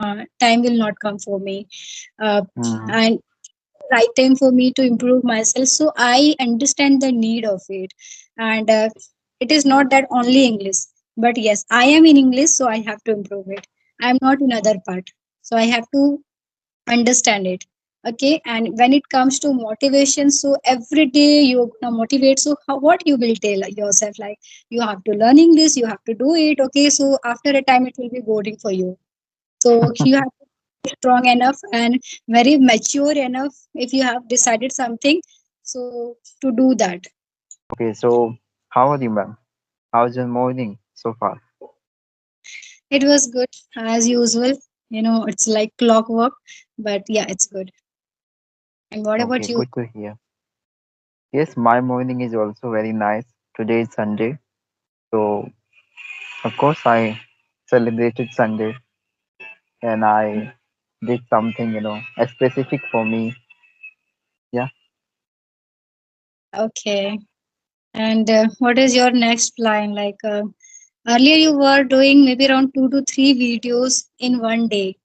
time will not come for me, uh, Hmm. and right time for me to improve myself. So I understand the need of it, and it is not that only English, but yes, I am in English, so I have to improve it. I am not in other part, so I have to understand it. Okay, and when it comes to motivation, so every day you're gonna motivate. So what you will tell yourself, like you have to learn English, you have to do it. Okay, so after a time it will be boring for you. So you have to be strong enough and very mature enough if you have decided something, so to do that. Okay, so how are you, ma'am? How's your morning so far? It was good as usual. It's like clockwork, but yeah, it's good. And what Okay, about you? good to hear. Yes, my morning is also very nice. Today is Sunday, so of course I celebrated Sunday and I did something, specific for me. Yeah. Okay. And what is your next plan? Like earlier, you were doing maybe around 2 to 3 videos in one day,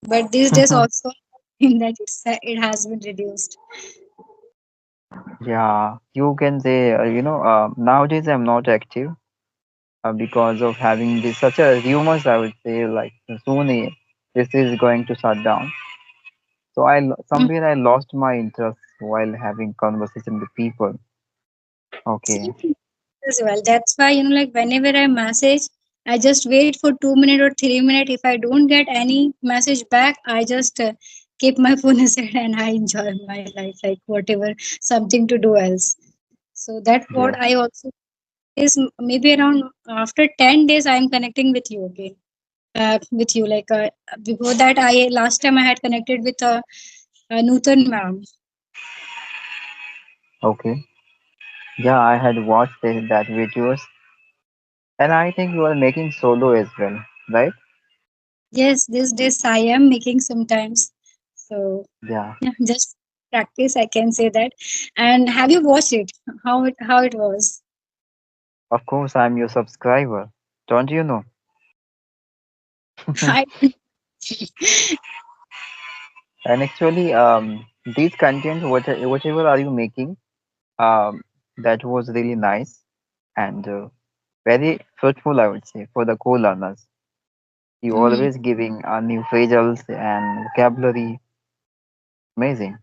but these days also in that it has been reduced. Yeah, you can say, nowadays I'm not active because of having this such a rumors, I would say, like soon this is going to shut down. So Mm. somewhere I lost my interest while having conversation with people. Okay. Same as well. That's why like whenever I message, I just wait for 2 minutes or 3 minutes. If I don't get any message back, I just keep my phone aside and I enjoy my life, like whatever something to do else. So that's what Yes, I also is maybe around after 10 days I am connecting with you again. With you, like before that, I last time I had connected with Nutan ma'am. okay. Yeah, I had watched that videos, and I think you are making solo as well, right? Yes, these days I am making sometimes. So Yeah, yeah, just practice, I can say that. And have you watched it? How it was? of course I'm your subscriber. Don't you know? I And actually, these content, whatever are you making, um, that was really nice and very fruitful, I would say, for the co-learners. You Mhm. always giving new phrases and vocabulary. Amazing.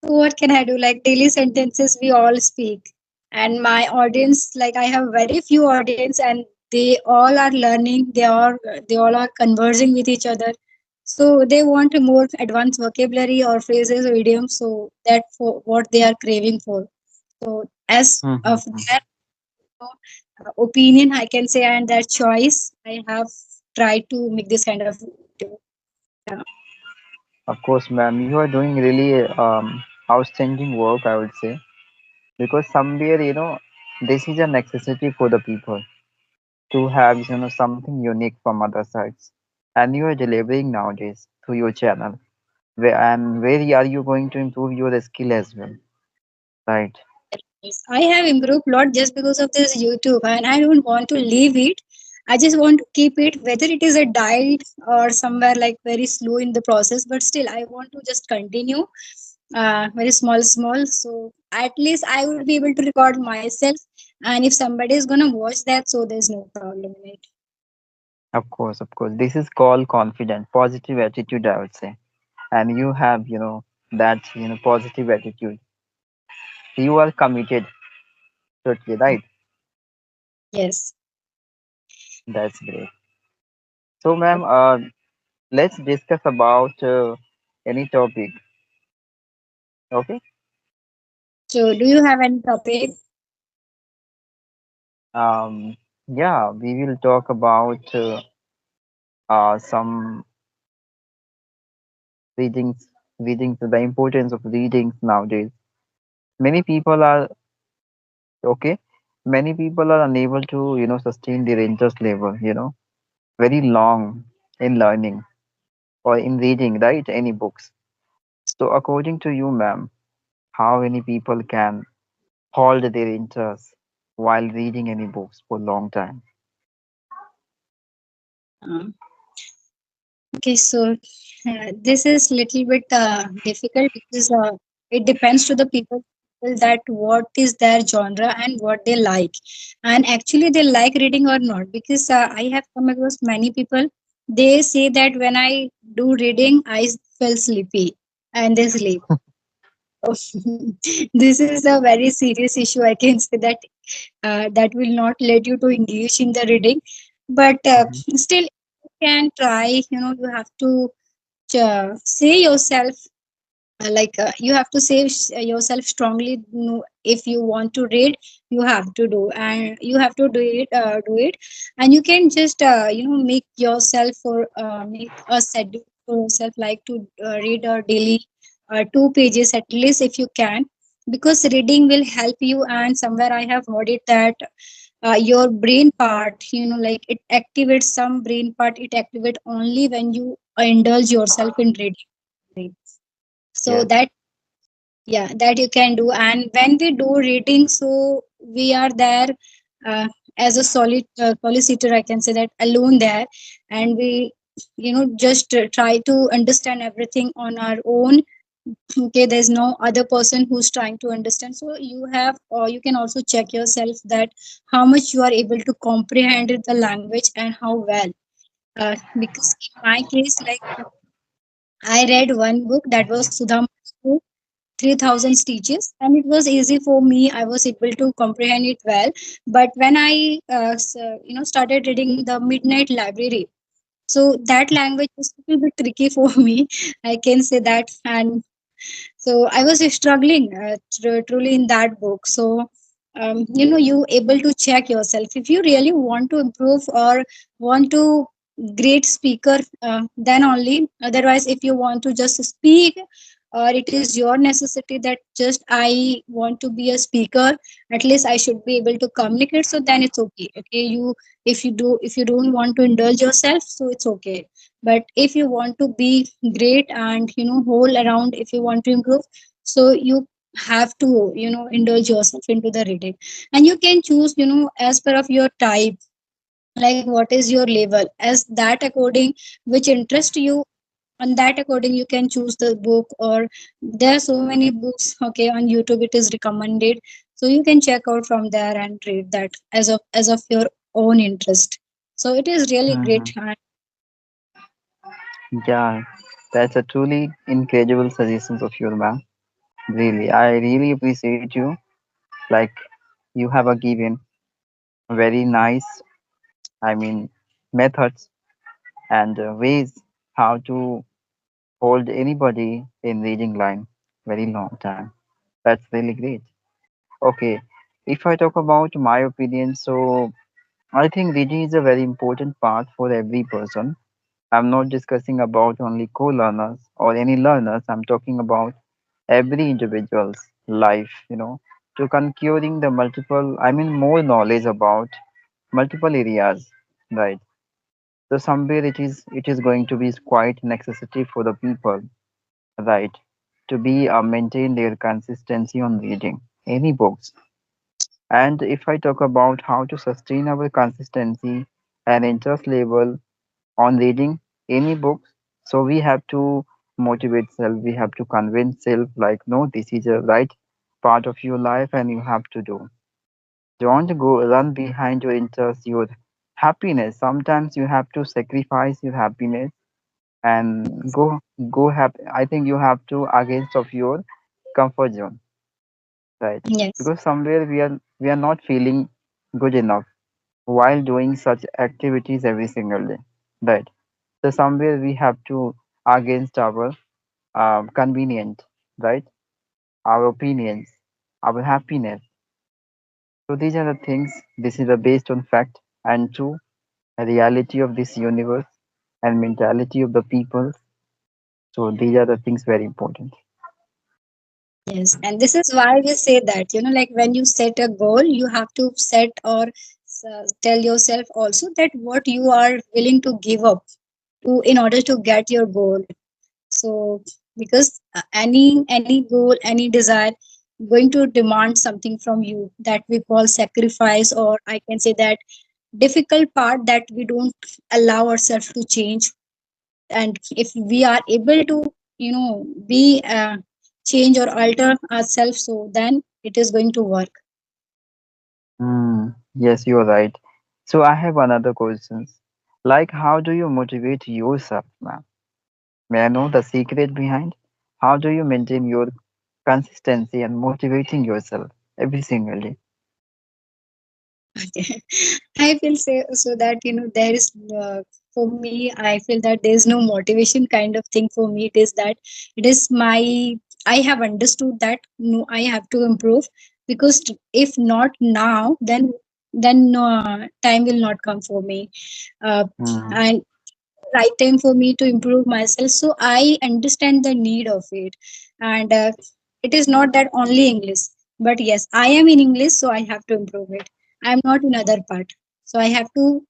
So what can I do? Like daily sentences we all speak. And my audience, like I have very few audience and they all are learning, they all are conversing with each other. So they want a more advanced vocabulary or phrases or idioms. So that for what they are craving for. So as of Mhm. their opinion, I can say, and their choice, I have tried to make this kind of video. Yeah. Of course, ma'am, you are doing really outstanding work, I would say, because somewhere, this is a necessity for the people to have, something unique from other sides. And you are delivering nowadays through your channel. And where are you going to improve your skill as well, right? Yes, I have improved a lot just because of this YouTube, and I don't want to leave it. I just want to keep it, whether it is a diet or somewhere like very slow in the process, but still, I want to just continue very small, small. So at least I would be able to record myself, and if somebody is gonna watch that, so there's no problem in it. Of course, of course. This is called confident, positive attitude, I would say. And you have, that, positive attitude. You are committed, totally, right? Yes. That's great. So, ma'am, Okay. let's discuss about any topic. Okay. So, do you have any topic? Um, yeah, we will talk about some readings, readings, the importance of readings nowadays. Many people are okay. Many people are unable to, sustain their interest level, very long in learning or in reading, right? Any books. So, according to you, ma'am, how many people can hold their interest while reading any books for a long time? Uh, Okay, so this is little bit difficult because it depends to the people that what is their genre and what they like, and actually they like reading or not. Because I have come across many people, they say that when I do reading, I feel sleepy and they sleep. This is a very serious issue. I can say that that will not let you to engage in the reading, but Hmm. still you can try. You have to say yourself you have to say yourself strongly, if you want to read, you have to do, and you have to do it. And you can just make yourself or make a schedule for yourself, like to read a daily 2 pages at least if you can, because reading will help you. And somewhere I have heard it that your brain part, like it activates some brain part, it activates only when you indulge yourself in reading. So Yes. that, yeah, that you can do. And when we do reading, so we are there as a solicitor, I can say that, alone there. And we just try to understand everything on our own. Okay, there's no other person who's trying to understand. So you have, or you can also check yourself that how much you are able to comprehend the language and how well. Because in my case, like, I read one book that was Sudha 3000 stitches, and it was easy for me. I was able to comprehend it well. But when I started reading the Midnight Library, so that language was a little bit tricky for me, I can say that. And so I was struggling truly in that book. So you able to check yourself if you really want to improve or want to great speaker, then only. Otherwise, if you want to just speak, or it is your necessity that just I want to be a speaker, at least I should be able to communicate, so then it's okay. Okay, if you don't want to indulge yourself, so it's okay. But if you want to be great and whole around, if you want to improve, so you have to indulge yourself into the reading. And you can choose as per of your type, like what is your level, as that according which interest you, on that according you can choose the book. Or there are so many books, okay, on YouTube it is recommended, so you can check out from there and read that as of your own interest. So it is really Hmm. great. Yeah, that's a truly incredible suggestions of your ma'am. Really, I really appreciate you. Like you have a given very nice, I mean, methods and ways how to hold anybody in reading line very long time. That's really great. Okay, if I talk about my opinion, so I think reading is a very important part for every person. I'm not discussing about only co-learners or any learners. I'm talking about every individual's life, to conquering the multiple, I mean, more knowledge about multiple areas, right? So somewhere it is going to be quite necessity for the people, right, to be maintain their consistency on reading any books. And if I talk about how to sustain our consistency and interest level on reading any books, so we have to motivate self, we have to convince self like, no, this is a right part of your life and you have to do. Don't go run behind your interest, your happiness. Sometimes you have to sacrifice your happiness and go have, I think you have to against of your comfort zone, right? Yes. Because somewhere we are not feeling good enough while doing such activities every single day, right? So somewhere we have to against our convenient, right? Our opinions, our happiness. So these are the things. This is the based on fact and true reality of this universe and mentality of the people. So these are the things very important. Yes, and this is why we say that, like when you set a goal, you have to set or tell yourself also that what you are willing to give up to in order to get your goal. So because any goal, any desire going to demand something from you that we call sacrifice, or I can say that difficult part that we don't allow ourselves to change. And if we are able to be change or alter ourselves, so then it is going to work. Yes, you're right. So I have another questions. Like, how do you motivate yourself, ma'am? May I know the secret behind? How do you maintain your consistency and motivating yourself every single day? Okay. I feel say so that there is for me. I feel that there is no motivation kind of thing for me. It is that it is my. I have understood that no, I have to improve because if not now, then time will not come for me. Mm-hmm. And right time for me to improve myself. So I understand the need of it, and it is not that only English, but yes, I am in English, so I have to improve it. I am not in other part, so I have to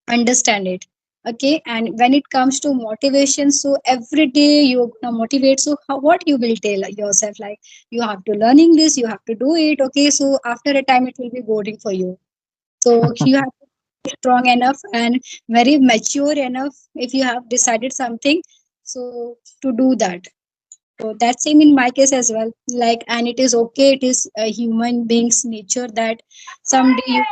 understand it. Okay, and when it comes to motivation, so every day you're gonna motivate. So what you will tell yourself, like you have to learn English, you have to do it. Okay, so after a time it will be boring for you. So you have to be strong enough and very mature enough if you have decided something, so to do that. So that's same in my case as well. Like, and it is okay. It is a human being's nature that someday you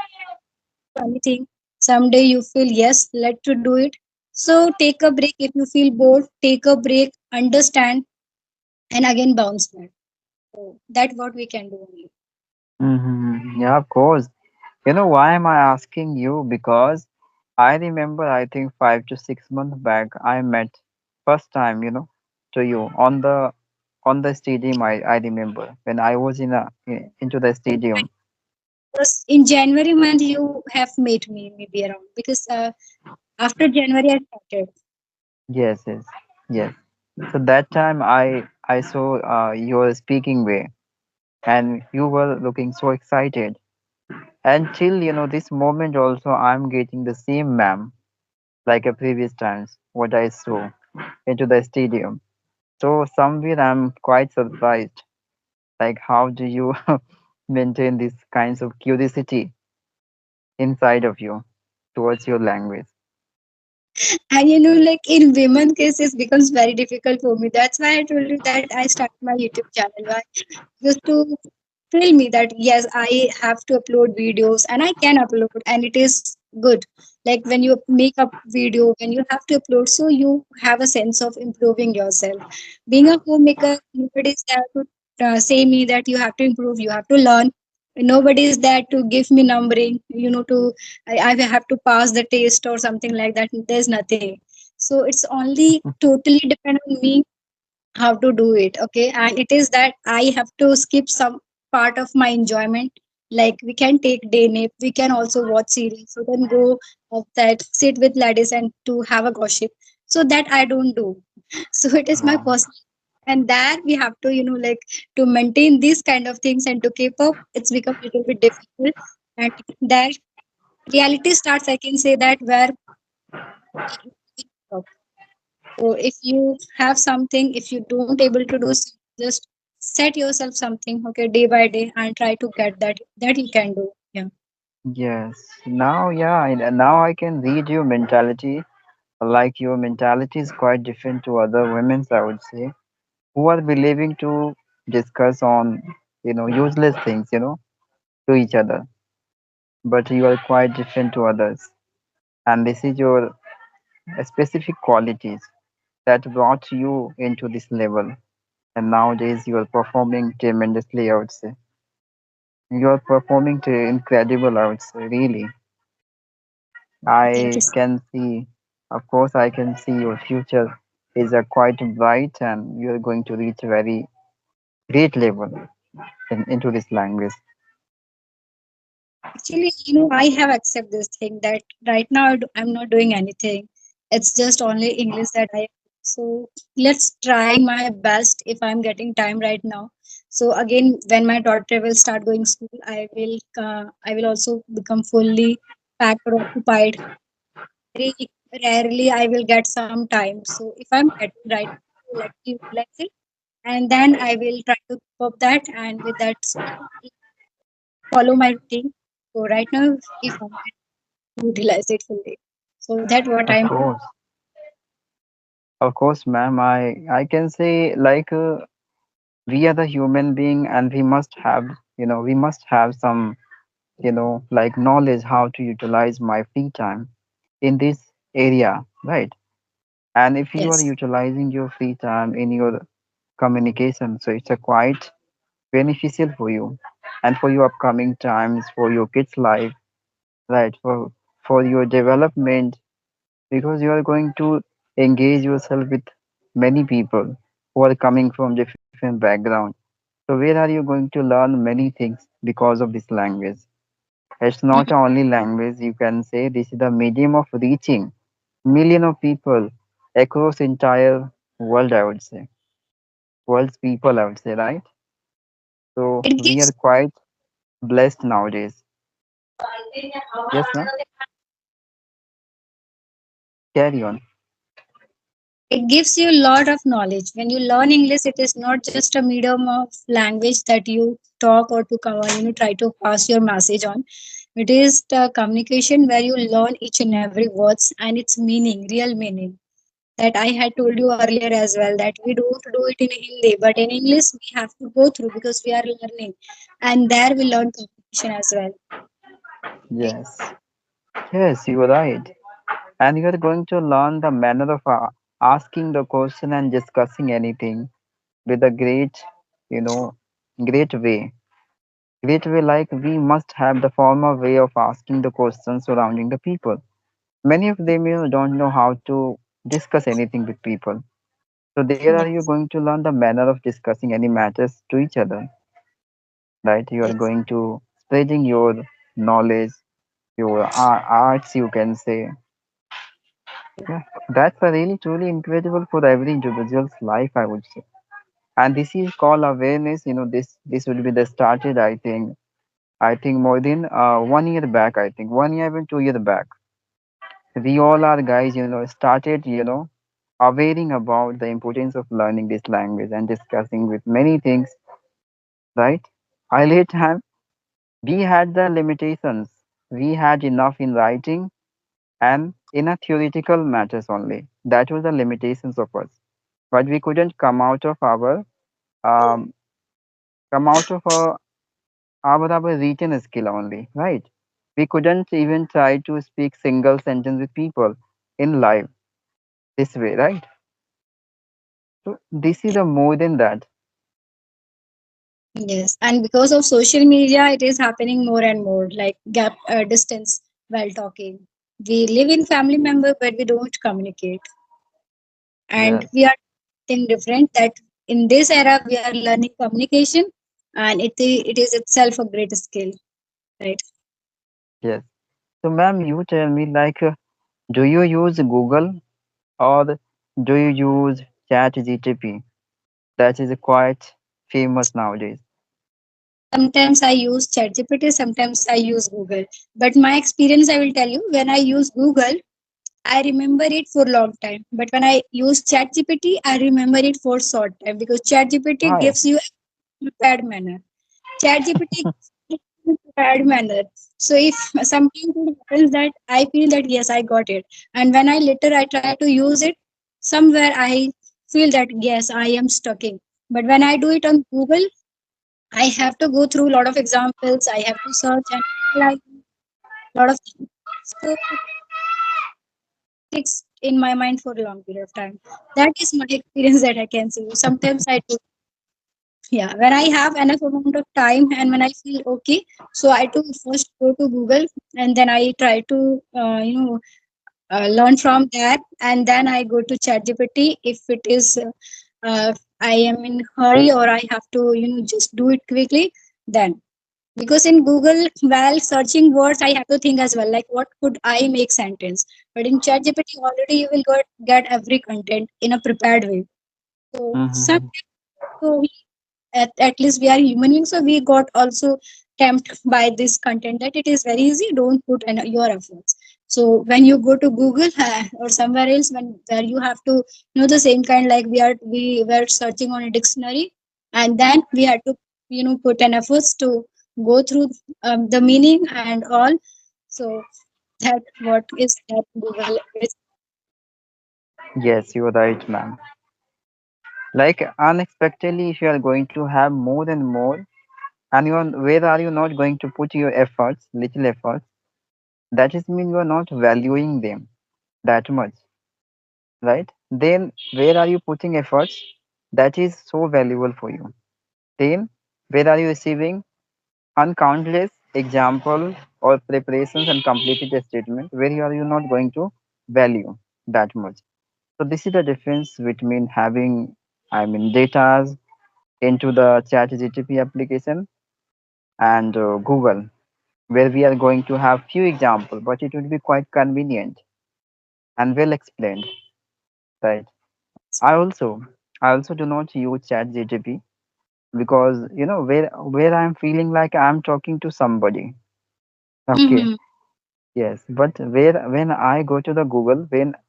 do anything, someday you feel yes, let to do it. So take a break if you feel bored. Take a break, understand, and again bounce back. So that's what we can do only. Yeah, of course. You know why am I asking you? Because I remember, I think 5 to 6 months back, I met first time, to you on the stadium. I remember when I was into the stadium. Because in January month you have met me maybe around because after January I started. Yes, yes, yes. So that time I saw your speaking way, and you were looking so excited. And till this moment also, I'm getting the same ma'am like a previous times what I saw into the stadium. So somewhere I'm quite surprised. Like, how do you maintain these kinds of curiosity inside of you towards your language? And like in women cases becomes very difficult for me. That's why I told you that I started my YouTube channel. Why? Just to tell me that yes, I have to upload videos and I can upload and it is good. Like when you make a video, when you have to upload, so you have a sense of improving yourself. Being a homemaker, nobody is there to say me that you have to improve, you have to learn. Nobody is there to give me numbering, to I have to pass the test or something like that. There's nothing. So it's only totally depend on me how to do it. Okay, and it is that I have to skip some part of my enjoyment. Like we can take day nap, we can also watch series, we can go outside, sit with ladies and to have a gossip. So that I don't do. So it is my Oh, personal, and there we have to like to maintain these kind of things and to keep up, it's become a little bit difficult. And that reality starts, I can say that, where so if you have something, if you don't able to do, just set yourself something, okay, day by day, and try to get that you can do. Yeah. yes. Now, yeah, now I can read your mentality. Like, your mentality is quite different to other women's, I would say, who are believing to discuss on, useless things, to each other. But you are quite different to others. And this is your specific qualities that brought you into this level. And nowadays you are performing tremendously, I would say. You are performing to incredible, I would say, really. Thank you. I can see, of course, I can see your future is quite bright, and you are going to reach a very great level into this language. Actually, I have accept this thing that right now I'm not doing anything. It's just only English that I. So let's try my best if I'm getting time right now. So again, when my daughter will start going school, I will also become fully packed or occupied. Very rarely I will get some time. So if I'm getting right, let me utilize it, and then I will try to keep up that and with that follow my routine. So right now, if I'm getting to utilize it fully, so that what Of I'm. course. Of course, ma'am. I can say like we are the human being, and we must have we must have some like knowledge how to utilize my free time in this area, right? And if you are Yes. utilizing your free time in your communication, so it's a quite beneficial for you and for your upcoming times, for your kids' life, right? For your development, because you are going to engage yourself with many people who are coming from different backgrounds. So where are you going to learn many things because of this language? It's not Mhm. only language, you can say this is the medium of reaching million of people across entire world, I would say. World's people, I would say, right? So It we are gives quite blessed nowadays. Yes, ma'am. Carry on. it gives you a lot of knowledge. When you learn English, it is not just a medium of language that you talk or to try to pass your message on. It is the communication where you learn each and every words and its meaning, real meaning. That I had told you earlier as well, that we don't do it in Hindi, but in English we have to go through because we are learning, and there we learn communication as well. Right? Yes. Yes, you are right. And you are going to learn the manner of asking the question and discussing anything with a great, you know, great way. Great way, like we must have the formal way of asking the questions surrounding the people. Many of them don't know how to discuss anything with people. So there are you Yes, going to learn the manner of discussing any matters to each other, right? You are yes, going to spreading your knowledge, your arts, you can say. Yeah, that's a really truly incredible for every individual's life, I would say. And this is called awareness. This would be the started. I think more than 1 year back. I think 1 year even 2 year back. We all are guys. Started awareing about the importance of learning this language and discussing with many things. Right? Earlier time we had the limitations. We had enough in writing and in a theoretical matters only. That was the limitations of us. But we couldn't um, come out of our written skill only, right? We couldn't even try to speak single sentence with people in live this way, right? So this is a more than that. yes. And because of social media, it is happening more and more, like gap distance while talking. We live in family member, but we don't communicate, and Yes, we are thing different. That in this era we are learning communication, and it is itself a great skill, right? yes. So ma'am, you tell me like, do you use Google or do you use Chat GTP? That is quite famous nowadays. Sometimes I use ChatGPT, sometimes I use Google. But my experience, I will tell you, when I use Google, I remember it for long time. But when I use ChatGPT, I remember it for short time because ChatGPT Why? gives you a prepared manner. ChatGPT gives you a prepared manner. So if sometimes it happens that I feel that yes, I got it, and when I later I try to use it, somewhere I feel that yes, I am stucking. But when I do it on Google, I have to go through a lot of examples. I have to search and analyze a lot of things. So it sticks in my mind for a long period of time. That is my experience that I can say. Sometimes I do, yeah. When I have enough amount of time and when I feel okay, so I do first go to Google and then I try to learn from that, and then I go to ChatGPT if it is I am in hurry or I have to just do it quickly. Then because in Google while searching words I have to think as well, like what could I make sentence, but in ChatGPT already you will get every content in a prepared way. So Mm-hmm. sometimes, so at least we are human beings, so we got also tempted by this content that it is very easy, don't put in your efforts. So when you go to Google or somewhere else when where you have to the same kind, like we were searching on a dictionary, and then we had to put an efforts to go through the meaning and all. So that what is that Google is. Yes, you're right, ma'am. Like unexpectedly, if you are going to have more and more, and you are, where are you not going to put your efforts, little efforts? That is mean you are not valuing them that much, right? Then where are you putting efforts? That is so valuable for you. Then where are you receiving uncountless example or preparations and completed a statement where you not going to value that much. So this is the difference between having, I mean, data into the chat GTP application and Google, where we are going to have few examples, but it will be quite convenient and well explained, right? I also I also do not use chat GTP because where I'm feeling like I'm talking to somebody. Okay. Mm-hmm. Yes, but where when I go to the Google,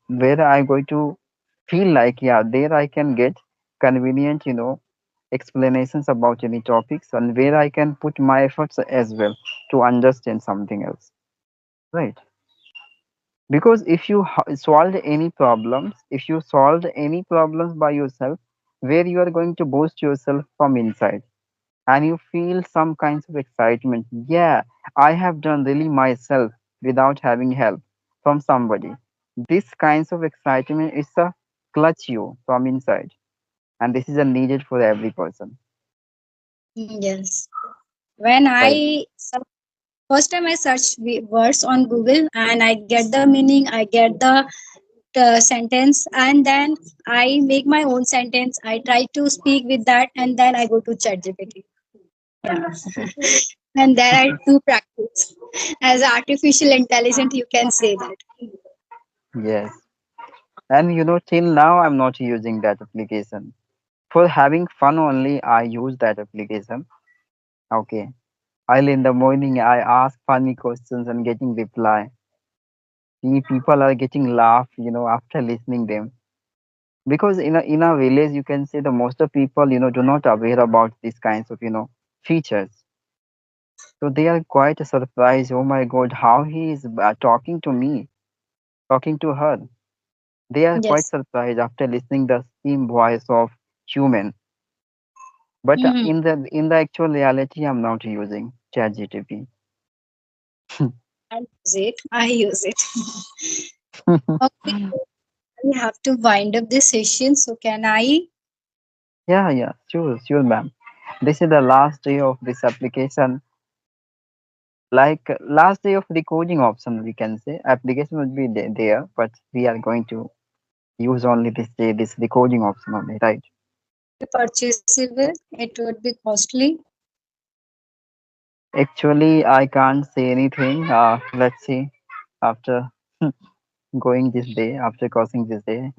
where I go to feel like, yeah, there I can get convenient, explanations about any topics, and where I can put my efforts as well to understand something else, right? Because if you solved any problems by yourself, where you are going to boost yourself from inside, and you feel some kinds of excitement. Yeah, I have done really myself without having help from somebody. This kinds of excitement is a clutch you from inside, and this is a needed for every person. Yes. When Right. first time I search words on Google and I get the meaning, I get the sentence, and then I make my own sentence. I try to speak with that, and then I go to ChatGPT. Yeah. And then I do practice. As artificial intelligence, you can say that. Yes. And till now I'm not using that application. For having fun only, I use that application. Okay. Early in the morning, I ask funny questions and getting reply. See, people are getting laugh, after listening them. Because in a village, you can say the most of people, do not aware about these kinds of, features. So they are quite surprised. Oh my God, how he is talking to me, talking to her. They are quite Yes. surprised after listening the same voice of human. But Mm-hmm. in the actual reality, I'm not using ChatGTP. I use it. I use it. Okay, we have to wind up this session. So can I? Yeah, yeah, sure, sure, ma'am. This is the last day of this application. Like last day of recording option, we can say application would be there, but we are going to use only this day, this recording option only, right? Purchasable. It would be costly. Actually, I can't say anything. Let's see after going this day, after crossing this day.